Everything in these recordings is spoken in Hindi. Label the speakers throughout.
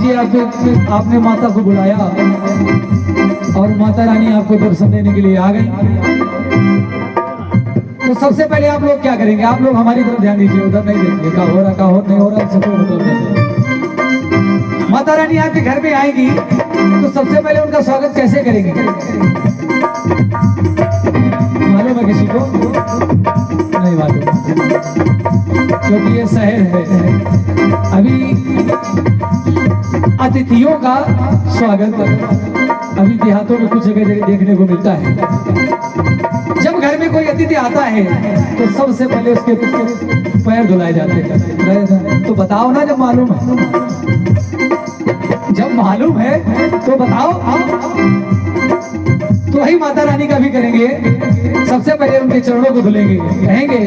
Speaker 1: लीजिए, आपने माता को बुलाया और माता रानी आपको दर्शन देने के लिए आ गई। तो सबसे पहले आप लोग क्या करेंगे? आप लोग हमारी तरफ ध्यान दीजिए, उधर नहीं देखेंगे क्या हो रहा क्या हो नहीं हो रहा, सबको बताओ। माता रानी आपके घर में आएगी तो सबसे पहले उनका स्वागत कैसे करेंगे? मालूम है किसी को? नहीं मालूम, क्योंकि ये शहर है। अभी अतिथियों का स्वागत अभी देहातों में कुछ जगह देखने को मिलता है। जब घर में कोई अतिथि आता है तो सबसे पहले उसके पैर धुलाए जाते हैं। तो बताओ ना, जब मालूम है, जब मालूम है तो बताओ। तो वही माता रानी का भी करेंगे। सबसे पहले उनके चरणों को धुलेंगे, कहेंगे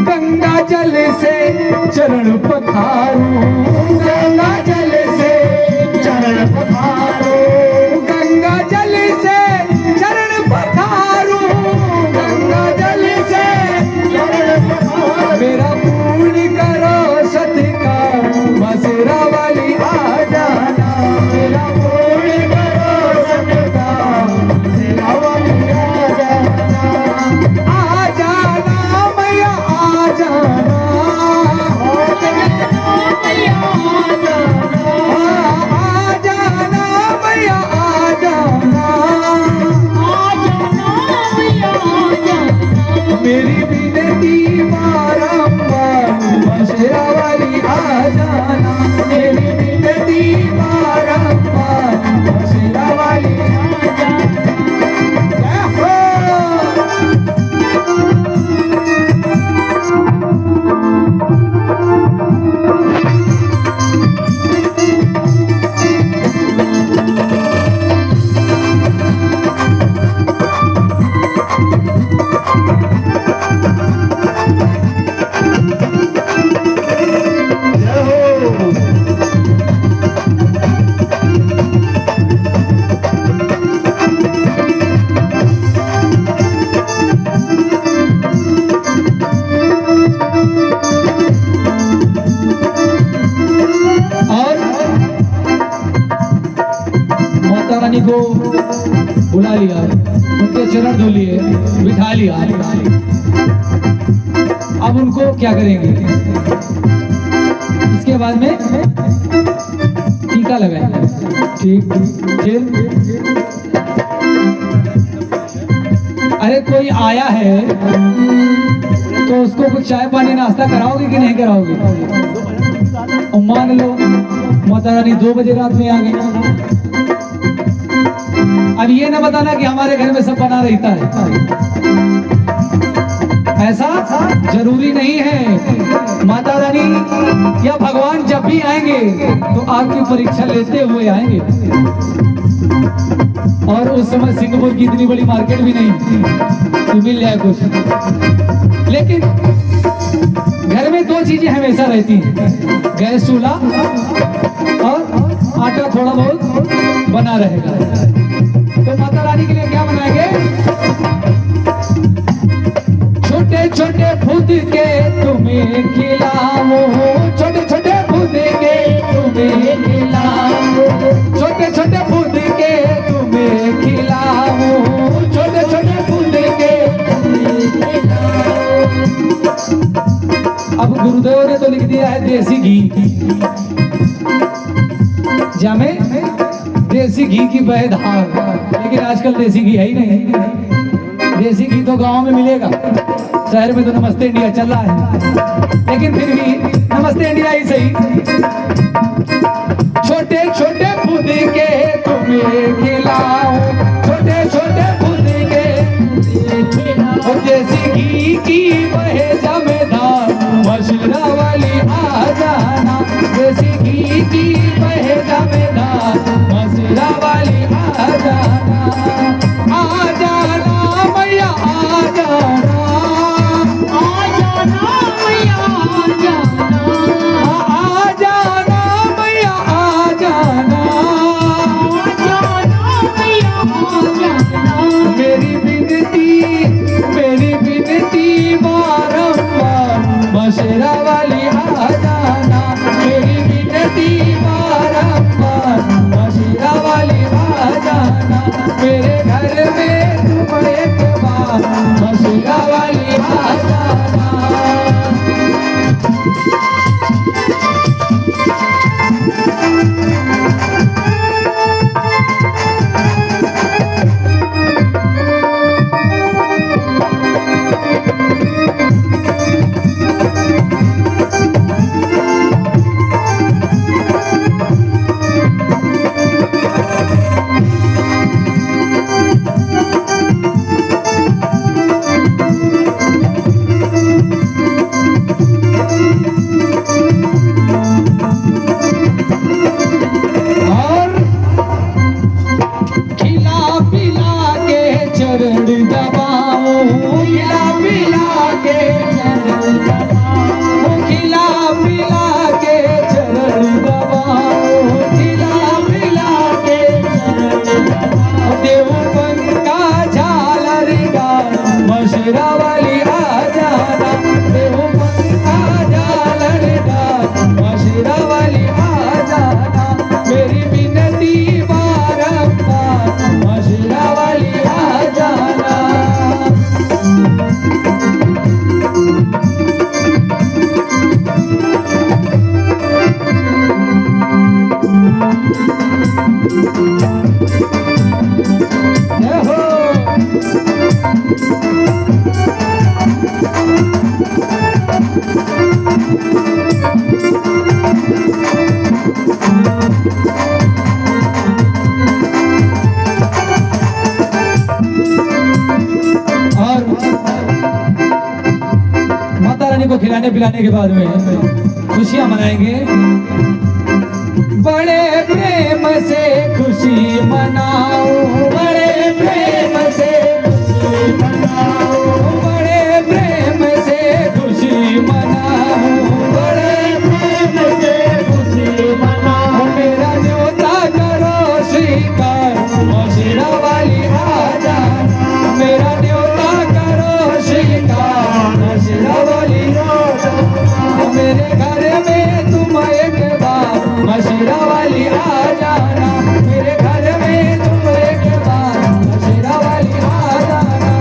Speaker 1: गंगा जल से चरण पखारो, गंगा जल से चरण पखारो, गंगा जल से चरण पखारो, गंगा जल से चरण पखारो। मेरा पूर्ण करो सत्कार, बसेरा वाली आ जाना, मेरा पूर्ण करो सत्कार, बसेरा वाली आ जाना, आ जाना मैया आ जाना, आ जाना मैया आ जाना, आ जाना मैया आ जाना, आ जाना मैया आ जाना। मेरी विनती बारंबार, बसेरा वाली आ जाना, मेरी विनती बारंबार, बसेरा वाली आ जाना। जय हो। और माता रानी को बुला लिया, उनके चरण धो लिए, बिठा लिया। अब उनको क्या करेंगे? इसके बाद में टीका लगाएंगे। ठीक, फिर अरे कोई आया है तो उसको कुछ चाय पानी नाश्ता कराओगे कि नहीं कराओगे? और मान लो माता रानी 2 बजे रात में आ गई, अब ये ना बताना कि हमारे घर में सब बना रहता है, ऐसा जरूरी नहीं है। माता रानी या भगवान जब भी आएंगे तो आपकी परीक्षा लेते हुए आएंगे। और उस समय सिंगापुर की इतनी बड़ी मार्केट भी नहीं तो मिल जाए कुछ, लेकिन घर में 2 चीजें हमेशा रहती हैं, गैस चूल्हा और आटा थोड़ा बहुत बना रहेगा। तो माता रानी के लिए क्या बनाएंगे? छोटे छोटे फूद के तुम्हें खिलाओ, छोटे छोटे फूद के तुम्हें खिलाओ, छोटे छोटे फूद के तुम्हें खिलाओ, छोटे छोटे फूद के तुम्हें खिलाओ। अब गुरुदेव ने तो लिख दिया है देसी घी, जामे देसी घी की बहधार, लेकिन आजकल देसी घी है ही नहीं। देसी घी तो गांव में मिलेगा, शहर में तो नमस्ते इंडिया चल रहा है, लेकिन फिर भी नमस्ते इंडिया ही सही। छोटे छोटे फूद के तुम्हें खिलाओ, छोटे छोटे फूद के और देसी घी की बहे जमेदार, बसेरा वाली आ जाना, देसी घी की बहे जमेदार, बसेरा वाली आ जाना, आ जाना मैया आ जाना, आ जाना मैया आ जाना, आ जाना मैया आ जाना, आ जाना मैया आ जाना। मेरी विनती मेरे घर में तुम एक बार मशीरा वाली आ जाना। को खिलाने पिलाने के बाद में खुशियां मनाएंगे। बड़े प्रेम से खुशी मनाओ, बड़े प्रेम से खुशी मनाओ, बड़े प्रेम से खुशी मनाओ, बड़े प्रेम से खुशी मनाओ। मेरा न्योता करो स्वीकार, मशीरा वाली आ जाना। मेरा न्योता करो स्वीकार, मशीरा वाली आ जाना। मेरे घर में तुम एक बार मशीरा वाली आ जाना। मेरे घर में तुम एक बार मशीरा वाली आ जाना।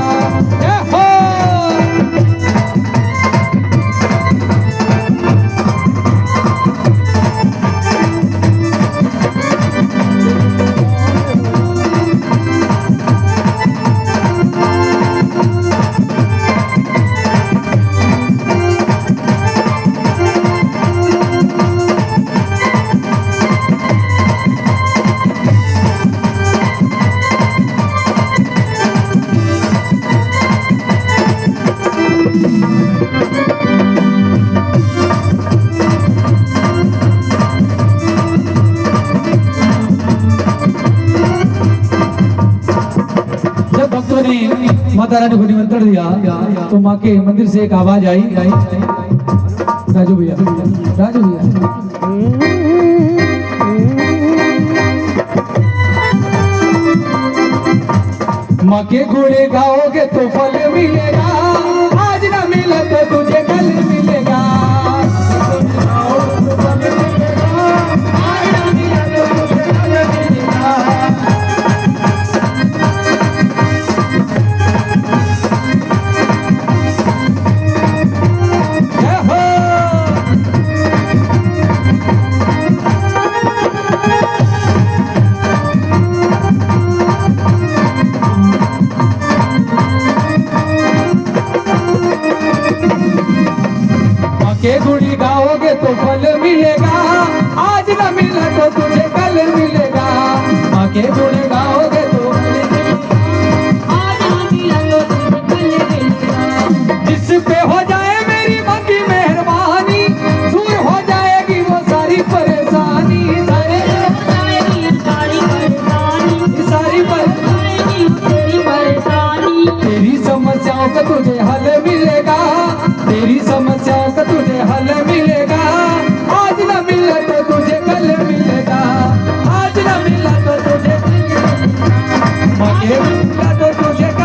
Speaker 1: माता रानी को निमंत्रण दिया तो माँ के मंदिर से एक आवाज आई, राजू भैया, राजू भैया, माँ के घोड़े गाओगे तो फल मिलेगा, आज ना मिले तो तुझे कल मिलेगा। के गुड़ी गाओगे तो फल मिलेगा, आज न मिला तो तुझे कल मिलेगा। माँ के गुड़ी गाओगे तो आज न मिला तो तुझे कल मिलेगा। जिस पे हो जाए मेरी माँ की मेहरबानी, दूर हो जाएगी वो सारी परेशानी, सारी परेशानी, तेरी समस्याओं का तुझे